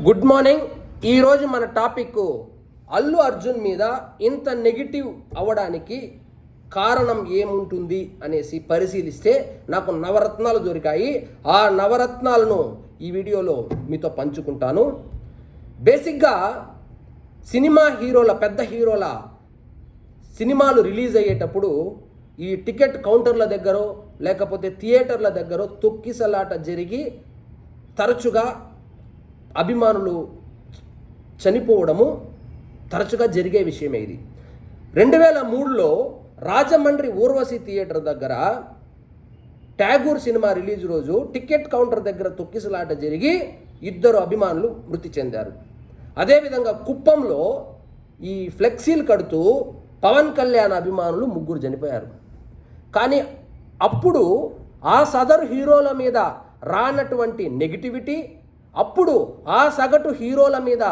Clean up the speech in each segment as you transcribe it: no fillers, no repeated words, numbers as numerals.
Good morning. ఈరోజు మన topic Allu Arjun మీద ఇంత నెగిటివ్ అవ్వడానికి కారణం ఏముంటుంది అనేసి పరిశీలిస్తే నాకు నవరత్నాలు దొరికాయి. ఆ నవరత్నాలను ఈ వీడియోలో మీతో పంచుకుంటాను. బేసిక్గా సినిమా హీరోల, పెద్ద హీరోల సినిమాలు రిలీజ్ అయ్యేటప్పుడు ఈ టికెట్ కౌంటర్ల దగ్గర లేకపోతే థియేటర్ల దగ్గర తొక్కిసలాట జరిగి తరచుగా అభిమానులు చనిపోవడము తరచుగా జరిగే విషయమే. ఇది 2003లో రాజమండ్రి ఊర్వశి థియేటర్ దగ్గర ట్యాగూర్ సినిమా రిలీజ్ రోజు టికెట్ కౌంటర్ దగ్గర తొక్కిసలాట జరిగి 2 అభిమానులు మృతి చెందారు. అదేవిధంగా కుప్పంలో ఈ ఫ్లెక్సీలు కడుతూ పవన్ కళ్యాణ్ అభిమానులు 3 చనిపోయారు. కానీ అప్పుడు ఆ సదరు హీరోల మీద రానటువంటి నెగిటివిటీ, అప్పుడు ఆ సగటు హీరోల మీద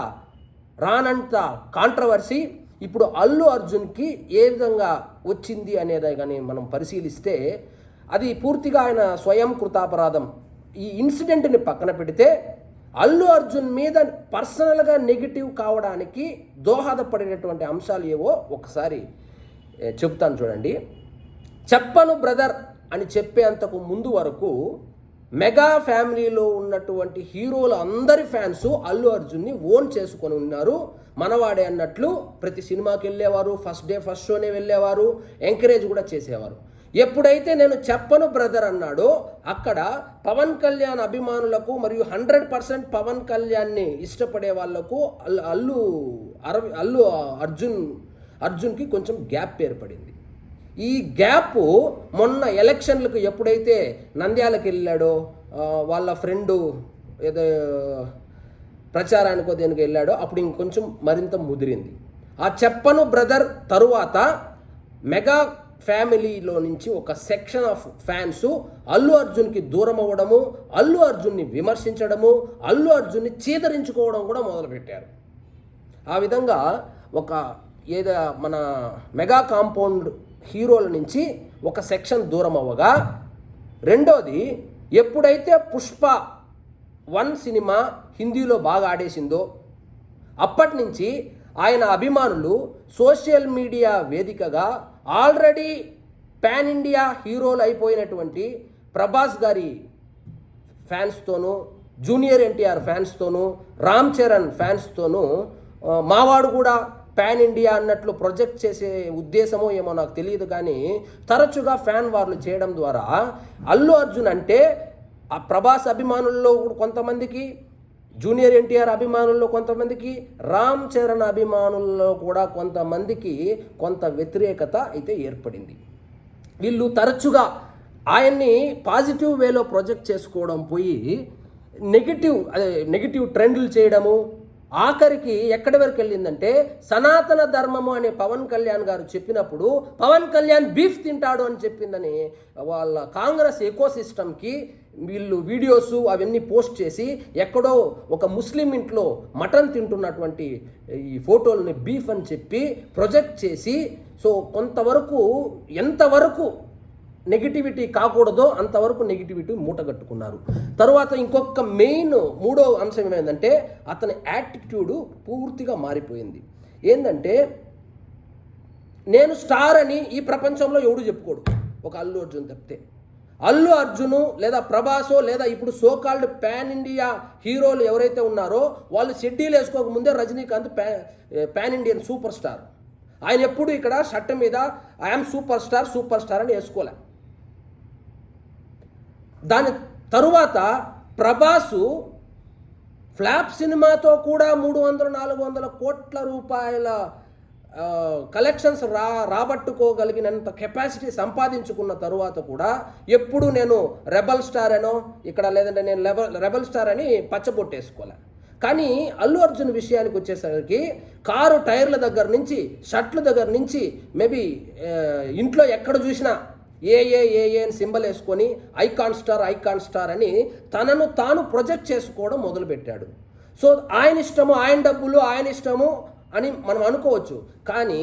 రానంత కాంట్రవర్సీ ఇప్పుడు అల్లు అర్జున్కి ఏ విధంగా వచ్చింది అనేది కానీ మనం పరిశీలిస్తే అది పూర్తిగా ఆయన స్వయం కృతాపరాధం. ఈ ఇన్సిడెంట్ని పక్కన పెడితే అల్లు అర్జున్ మీద పర్సనల్గా నెగిటివ్ కావడానికి దోహదపడినటువంటి అంశాలు ఏవో ఒకసారి చెప్తాను చూడండి. చెప్పను బ్రదర్ అని చెప్పేంతకు ముందు వరకు మెగా ఫ్యామిలీలో ఉన్నటువంటి హీరోల అందరి ఫ్యాన్స్ అల్లు అర్జున్ని ఓన్ చేసుకొని ఉన్నారు. మనవాడే అన్నట్లు ప్రతి సినిమాకి వెళ్ళేవారు, ఫస్ట్ డే ఫస్ట్ షోనే వెళ్ళేవారు, ఎంకరేజ్ కూడా చేసేవారు. ఎప్పుడైతే నేను చెప్పను బ్రదర్ అన్నాడో అక్కడ పవన్ కళ్యాణ్ అభిమానులకు మరియు 100% పవన్ కళ్యాణ్ని ఇష్టపడే వాళ్లకు అల్లు అర్జున్కి కొంచెం గ్యాప్ ఏర్పడింది. ఈ గ్యాప్ మొన్న ఎలక్షన్లకు ఎప్పుడైతే నంద్యాలకు వెళ్ళాడో వాళ్ళ ఫ్రెండు ఏదో ప్రచారానికో దేనికి వెళ్ళాడో అప్పుడు ఇంకొంచెం మరింత ముదిరింది. ఆ చెప్పను బ్రదర్ తరువాత మెగా ఫ్యామిలీలో నుంచి ఒక సెక్షన్ ఆఫ్ ఫ్యాన్స్ అల్లు అర్జున్కి దూరం అవ్వడము, అల్లు అర్జున్ని విమర్శించడము, అల్లు అర్జున్ని చీదరించుకోవడం కూడా మొదలుపెట్టారు. ఆ విధంగా మన మెగా కాంపౌండ్ హీరోల నుంచి ఒక సెక్షన్ దూరం అవ్వగా, రెండోది ఎప్పుడైతే పుష్ప 1 సినిమా హిందీలో బాగా ఆడేసిందో అప్పటి నుంచి ఆయన అభిమానులు సోషల్ మీడియా వేదికగా ఆల్రెడీ పాన్ ఇండియా హీరోలు అయిపోయినటువంటి ప్రభాస్ గారి ఫ్యాన్స్తోనూ, జూనియర్ ఎన్టీఆర్ ఫ్యాన్స్తోనూ, రామ్ చరణ్ ఫ్యాన్స్తోనూ మావాడు కూడా పాన్ ఇండియా అన్నట్లు ప్రొజెక్ట్ చేసే ఉద్దేశమో ఏమో నాకు తెలియదు, కానీ తరచుగా ఫ్యాన్ వార్లు చేయడం ద్వారా అల్లు అర్జున్ అంటే ఆ ప్రభాస్ అభిమానుల్లో కొంతమందికి, జూనియర్ ఎన్టీఆర్ అభిమానుల్లో కొంతమందికి, రామ్ చరణ్ అభిమానుల్లో కూడా కొంతమందికి కొంత వ్యతిరేకత అయితే ఏర్పడింది. వీళ్ళు తరచుగా పాజిటివ్ వేలో ప్రొజెక్ట్ చేసుకోవడం పోయి నెగిటివ్ ట్రెండ్లు చేయడము, ఆఖరికి ఎక్కడి వరకు వెళ్ళిందంటే సనాతన ధర్మము అనే పవన్ కళ్యాణ్ గారు చెప్పినప్పుడు పవన్ కళ్యాణ్ బీఫ్ తింటాడు అని చెప్పిందని వాళ్ళ కాంగ్రెస్ ఎకో సిస్టమ్కి వీళ్ళు వీడియోస్ అవన్నీ పోస్ట్ చేసి ఎక్కడో ఒక ముస్లిం ఇంట్లో మటన్ తింటున్నటువంటి ఈ ఫోటోలని బీఫ్ అని చెప్పి ప్రొజెక్ట్ చేసి, సో కొంతవరకు ఎంతవరకు నెగిటివిటీ కాకూడదో అంతవరకు నెగిటివిటీ మూటగట్టుకున్నారు. తరువాత ఇంకొక మెయిన్ 3వ అంశం ఏమైందంటే అతని యాటిట్యూడు పూర్తిగా మారిపోయింది. ఏంటంటే నేను స్టార్ అని ఈ ప్రపంచంలో ఎవడు చెప్పుకోడు, ఒక అల్లు అర్జున్ తప్పితే. అల్లు అర్జును లేదా ప్రభాసో లేదా ఇప్పుడు సోకాల్డ్ పాన్ ఇండియా హీరోలు ఎవరైతే ఉన్నారో వాళ్ళు షెడ్యూల్ వేసుకోకముందే Rajinikanth pan Indian super star. ఆయన ఎప్పుడు ఇక్కడ షర్ట్ మీద ఐఎమ్ సూపర్ స్టార్ అని వేసుకోలే. దాని తరువాత ప్రభాసు ఫ్లాప్ సినిమాతో కూడా 300-400 కోట్ల రూపాయల కలెక్షన్స్ రాబట్టుకోగలిగినంత కెపాసిటీ సంపాదించుకున్న తరువాత కూడా ఎప్పుడు నేను రెబల్ స్టార్ అనో ఇక్కడ లేదంటే నేను రెబల్ స్టార్ అని పచ్చబొట్టేసుకోలే. కానీ అల్లు అర్జున్ విషయానికి వచ్చేసరికి కారు టైర్ల దగ్గర నుంచి, షర్ట్ల దగ్గర నుంచి, మేబీ ఇంట్లో ఎక్కడ చూసినా ఏ అని సింబల్ వేసుకొని ఐకాన్ స్టార్ అని తనను తాను ప్రొజెక్ట్ చేసుకోవడం మొదలుపెట్టాడు. సో ఆయన ఇష్టము, ఆయన డబ్బులు ఆయన ఇష్టము అని మనం అనుకోవచ్చు, కానీ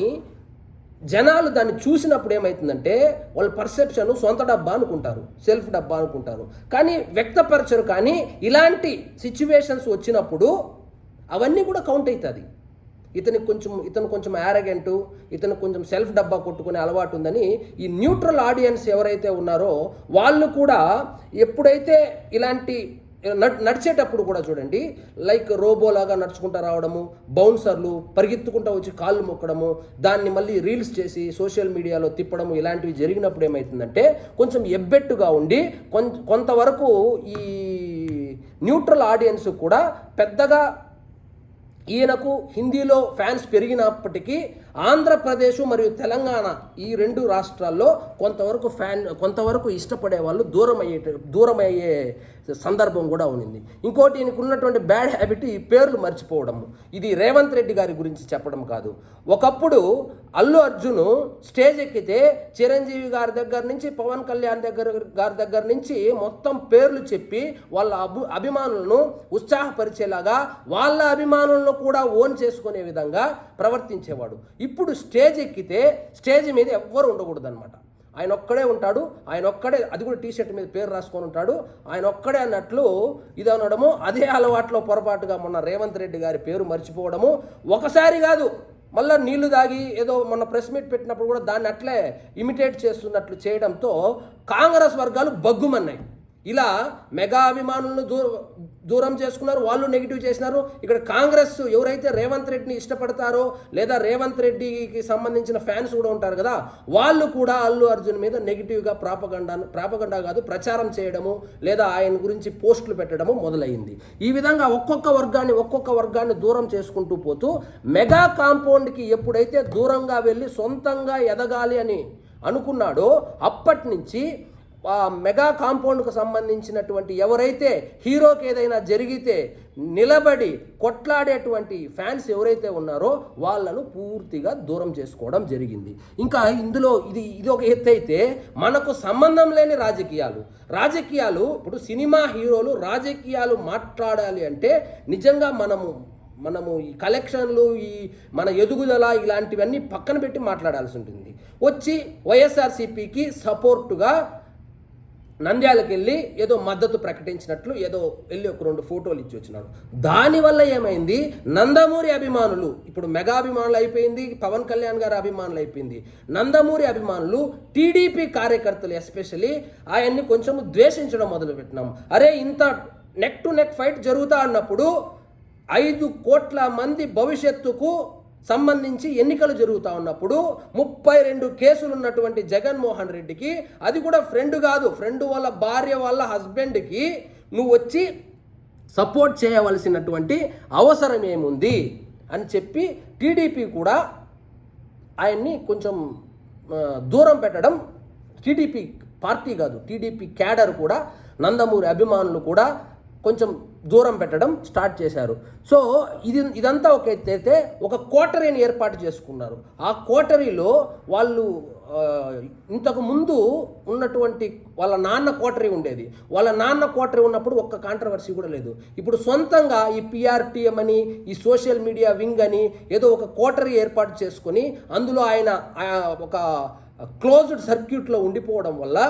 జనాలు దాన్ని చూసినప్పుడు ఏమవుతుందంటే వాళ్ళ పర్సెప్షన్ సొంత డబ్బా అనుకుంటారు, సెల్ఫ్ డబ్బా అనుకుంటారు, కానీ వ్యక్తపరచరు. కానీ ఇలాంటి సిచ్యువేషన్స్ వచ్చినప్పుడు అవన్నీ కూడా కౌంట్ అవుతుంది. ఇతను కొంచెం యారగెంటు, ఇతను కొంచెం సెల్ఫ్ డబ్బా కొట్టుకునే అలవాటు ఉందని ఈ న్యూట్రల్ ఆడియన్స్ ఎవరైతే ఉన్నారో వాళ్ళు కూడా ఎప్పుడైతే ఇలాంటి నడిచేటప్పుడు కూడా చూడండి, లైక్ రోబోలాగా నడుచుకుంటూ రావడము, బౌన్సర్లు పరిగెత్తుకుంటూ వచ్చి కాళ్ళు మొక్కడము, దాన్ని మళ్ళీ రీల్స్ చేసి సోషల్ మీడియాలో తిప్పడము, ఇలాంటివి జరిగినప్పుడు ఏమవుతుందంటే కొంచెం ఎబ్బెట్టుగా ఉండి కొంతవరకు ఈ న్యూట్రల్ ఆడియన్స్ కూడా పెద్దగా ఈయనకు హిందీలో ఫ్యాన్స్ పెరిగినప్పటికీ ఆంధ్రప్రదేశ్ మరియు తెలంగాణ ఈ రెండు రాష్ట్రాల్లో కొంతవరకు ఇష్టపడే వాళ్ళు దూరమయ్యే సందర్భం కూడా ఉంది. ఇంకోటి ఈయనకు ఉన్నటువంటి బ్యాడ్ హ్యాబిట్ ఈ పేర్లు మర్చిపోవడము. ఇది రేవంత్ రెడ్డి గారి గురించి చెప్పడం కాదు. ఒకప్పుడు అల్లు అర్జున్ స్టేజ్ ఎక్కితే చిరంజీవి గారి దగ్గర నుంచి పవన్ కళ్యాణ్ గారి దగ్గర నుంచి మొత్తం పేర్లు చెప్పి వాళ్ళ అభిమానులను ఉత్సాహపరిచేలాగా వాళ్ళ అభిమానులను కూడా ఓన్ చేసుకునే విధంగా ప్రవర్తించేవాడు. ఇప్పుడు స్టేజ్ ఎక్కితే స్టేజ్ మీద ఎవ్వరు ఉండకూడదు అనమాట. ఆయన ఒక్కడే ఉంటాడు, ఆయన ఒక్కడే, అది కూడా టీషర్ట్ మీద పేరు రాసుకొని ఉంటాడు, ఆయన ఒక్కడే అన్నట్లు ఇది అనడము. అదే అలవాట్లో పొరపాటుగా మొన్న రేవంత్ రెడ్డి గారి పేరు మర్చిపోవడము. ఒకసారి కాదు, మళ్ళీ నీళ్లు దాగి ఏదో మొన్న ప్రెస్ మీట్ పెట్టినప్పుడు కూడా దాన్ని అట్లే ఇమిటేట్ చేస్తున్నట్లు చేయడంతో కాంగ్రెస్ వర్గాలు బగ్గుమన్నాయి. ఇలా మెగా అభిమానులను దూరం చేసుకున్నారు, వాళ్ళు నెగిటివ్ చేసినారు. ఇక్కడ కాంగ్రెస్ ఎవరైతే రేవంత్ రెడ్డిని ఇష్టపడతారో లేదా రేవంత్ రెడ్డికి సంబంధించిన ఫ్యాన్స్ కూడా ఉంటారు కదా, వాళ్ళు కూడా అల్లు అర్జున్ మీద నెగిటివ్గా ప్రాపగండా కాదు ప్రచారం చేయడము లేదా ఆయన గురించి పోస్టులు పెట్టడము మొదలైంది. ఈ విధంగా ఒక్కొక్క వర్గాన్ని దూరం చేసుకుంటూ పోతూ మెగా కాంపౌండ్కి ఎప్పుడైతే దూరంగా వెళ్ళి సొంతంగా ఎదగాలి అని అనుకున్నాడో అప్పటి నుంచి మెగా కాంపౌండ్కు సంబంధించినటువంటి ఎవరైతే హీరోకి ఏదైనా జరిగితే నిలబడి కొట్లాడేటువంటి ఫ్యాన్స్ ఎవరైతే ఉన్నారో వాళ్ళను పూర్తిగా దూరం చేసుకోవడం జరిగింది. ఇంకా ఇందులో ఇది ఒక ఎత్తు అయితే మనకు సంబంధం లేని రాజకీయాలు ఇప్పుడు సినిమా హీరోలు రాజకీయాలు మాట్లాడాలి అంటే నిజంగా మనము ఈ కలెక్షన్లు ఈ మన ఎదుగుదల ఇలాంటివన్నీ పక్కన పెట్టి మాట్లాడాల్సి ఉంటుంది. వచ్చి వైఎస్ఆర్సీపీకి సపోర్టుగా నంద్యాలకు వెళ్ళి ఏదో మద్దతు ప్రకటించినట్లు ఏదో వెళ్ళి ఒక 2 ఫోటోలు ఇచ్చి వచ్చినాడు. దానివల్ల ఏమైంది, నందమూరి అభిమానులు ఇప్పుడు మెగా అభిమానులు అయిపోయింది, పవన్ కళ్యాణ్ గారి అభిమానులు అయిపోయింది, నందమూరి అభిమానులు టీడీపీ కార్యకర్తలు ఎస్పెషల్లీ ఆయన్ని కొంచెం ద్వేషించడం మొదలుపెట్టినాం. అరే ఇంత నెక్ టు నెక్ ఫైట్ జరుగుతా అన్నప్పుడు 5 కోట్ల మంది భవిష్యత్తుకు సంబంధించి ఎన్నికలు జరుగుతూ ఉన్నప్పుడు 32 కేసులు ఉన్నటువంటి జగన్మోహన్ రెడ్డికి, అది కూడా ఫ్రెండ్ వాళ్ళ భార్య వాళ్ళ హస్బెండ్కి నువ్వు వచ్చి సపోర్ట్ చేయవలసినటువంటి అవసరం ఏముంది అని చెప్పి టీడీపీ కూడా ఆయన్ని కొంచెం దూరం పెట్టడం, టీడీపీ పార్టీ కాదు టీడీపీ క్యాడర్ కూడా నందమూరి అభిమానులు కూడా కొంచెం దూరం పెట్టడం స్టార్ట్ చేశారు. సో ఇదంతా ఒక ఎత్తైతే ఒక కోటరీని ఏర్పాటు చేసుకున్నారు. ఆ కోటరీలో వాళ్ళు ఇంతకు ముందు ఉన్నటువంటి వాళ్ళ నాన్న కోటరీ ఉండేది. వాళ్ళ నాన్న కోటరీ ఉన్నప్పుడు ఒక్క కాంట్రవర్సీ కూడా లేదు. ఇప్పుడు సొంతంగా ఈ పిఆర్టీఎం అని ఈ సోషల్ మీడియా వింగ్ అని ఏదో ఒక కోటరీ ఏర్పాటు చేసుకొని అందులో ఆయన ఒక క్లోజ్డ్ సర్క్యూట్లో ఉండిపోవడం వల్ల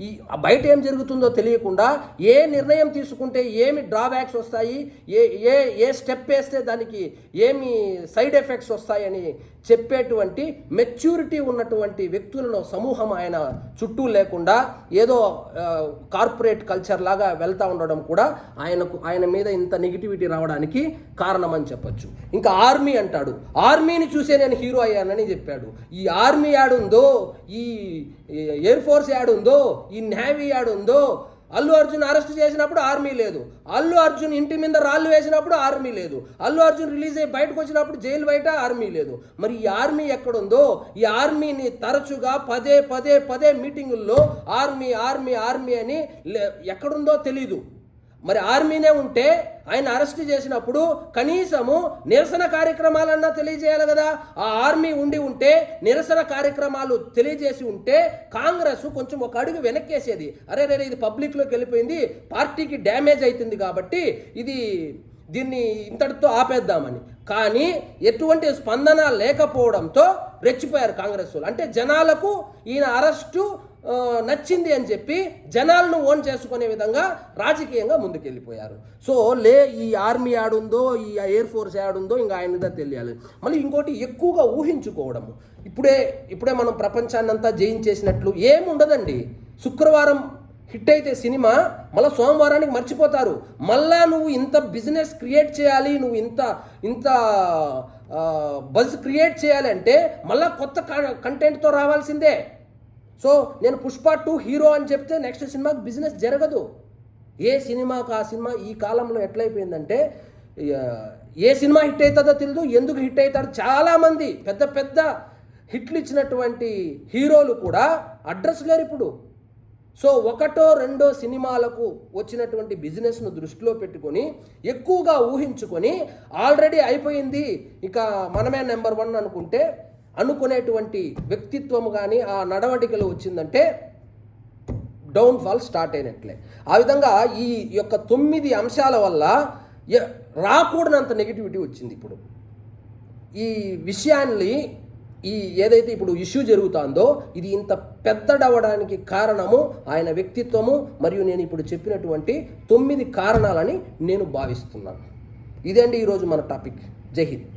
ఈ బయట ఏం జరుగుతుందో తెలియకుండా ఏ నిర్ణయం తీసుకుంటే ఏమి డ్రాబ్యాక్స్ వస్తాయి, ఏ స్టెప్ వేస్తే దానికి ఏమి సైడ్ ఎఫెక్ట్స్ వస్తాయని చెప్పేటువంటి మెచ్యూరిటీ ఉన్నటువంటి వ్యక్తులను సమూహం ఆయన చుట్టూ లేకుండా ఏదో కార్పొరేట్ కల్చర్ లాగా వెళ్తూ ఉండడం కూడా ఆయన మీద ఇంత నెగిటివిటీ రావడానికి కారణం అని చెప్పచ్చు. ఇంకా ఆర్మీ అంటాడు, ఆర్మీని చూసే నేను హీరో అయ్యానని చెప్పాడు. ఈ ఆర్మీ యాడుందో, ఈ ఎయిర్ ఫోర్స్ యాడుందో, ఈ నేవీ యాడుందో, అల్లు అర్జున్ అరెస్ట్ చేసినప్పుడు ఆర్మీ లేదు, అల్లు అర్జున్ ఇంటి మీద రాళ్ళు వేసినప్పుడు ఆర్మీ లేదు, అల్లు అర్జున్ రిలీజ్ అయ్యి బయటకు వచ్చినప్పుడు జైలు బయట ఆర్మీ లేదు. మరి ఈ ఆర్మీ ఎక్కడుందో, ఈ ఆర్మీని తరచుగా పదే మీటింగుల్లో ఆర్మీ అని ఎక్కడుందో తెలీదు. మరి ఆర్మీనే ఉంటే ఆయన అరెస్ట్ చేసినప్పుడు కనీసము నిరసన కార్యక్రమాలన్నా తెలియజేయాలి కదా. ఆ ఆర్మీ ఉంటే నిరసన కార్యక్రమాలు తెలియజేసి ఉంటే కాంగ్రెస్ కొంచెం ఒక అడుగు వెనక్కేసేది. అరే ఇది పబ్లిక్లోకి వెళ్ళిపోయింది, పార్టీకి డ్యామేజ్ అవుతుంది కాబట్టి దీన్ని ఇంతటితో ఆపేద్దామని. కానీ ఎటువంటి స్పందన లేకపోవడంతో రెచ్చిపోయారు కాంగ్రెస్ వాళ్ళు. అంటే జనాలకు ఈయన అరెస్టు నచ్చింది అని చెప్పి జనాలను ఓన్ చేసుకునే విధంగా రాజకీయంగా ముందుకెళ్ళిపోయారు. సో ఈ ఆర్మీ ఆడుందో, ఈ ఎయిర్ ఫోర్స్ ఆడుందో ఇంకా ఆయనదా తెలియాలి. మళ్ళీ ఇంకోటి ఎక్కువగా ఊహించుకోవడము. ఇప్పుడే మనం ప్రపంచాన్ని అంతా జయించేసినట్లు ఏముండదండి. శుక్రవారం హిట్ అయితే సినిమా మళ్ళీ సోమవారానికి మర్చిపోతారు. మళ్ళా నువ్వు ఇంత బిజినెస్ క్రియేట్ చేయాలి, నువ్వు ఇంత బజ్ క్రియేట్ చేయాలి అంటే మళ్ళీ కొత్త కంటెంట్తో రావాల్సిందే. సో నేను పుష్ప 2 హీరో అని చెప్తే నెక్స్ట్ సినిమాకి బిజినెస్ జరగదు. ఏ సినిమాకు ఆ సినిమా ఈ కాలంలో ఎట్లయిపోయిందంటే ఏ సినిమా హిట్ అవుతుందో తెలియదు, ఎందుకు హిట్ అవుతారు. చాలామంది పెద్ద పెద్ద హిట్లు ఇచ్చినటువంటి హీరోలు కూడా అడ్రస్ లేరు ఇప్పుడు. సో 1-2 సినిమాలకు వచ్చినటువంటి బిజినెస్ను దృష్టిలో పెట్టుకొని ఎక్కువగా ఊహించుకొని ఆల్రెడీ అయిపోయింది ఇక మనమే నెంబర్ 1 అనుకునేటువంటి వ్యక్తిత్వం కానీ ఆ నడవడికలు వచ్చిందంటే డౌన్ఫాల్ స్టార్ట్ అయినట్లే. ఆ విధంగా ఈ యొక్క 9 అంశాల వల్ల రాకూడనంత నెగిటివిటీ వచ్చింది. ఇప్పుడు ఈ విషయాన్ని ఏదైతే ఇప్పుడు ఇష్యూ జరుగుతుందో ఇది ఇంత పెద్దడవడానికి కారణము ఆయన వ్యక్తిత్వము మరియు నేను ఇప్పుడు చెప్పినటువంటి 9 కారణాలని నేను భావిస్తున్నాను. ఇదే అండి ఈరోజు మన టాపిక్. జై హింద్.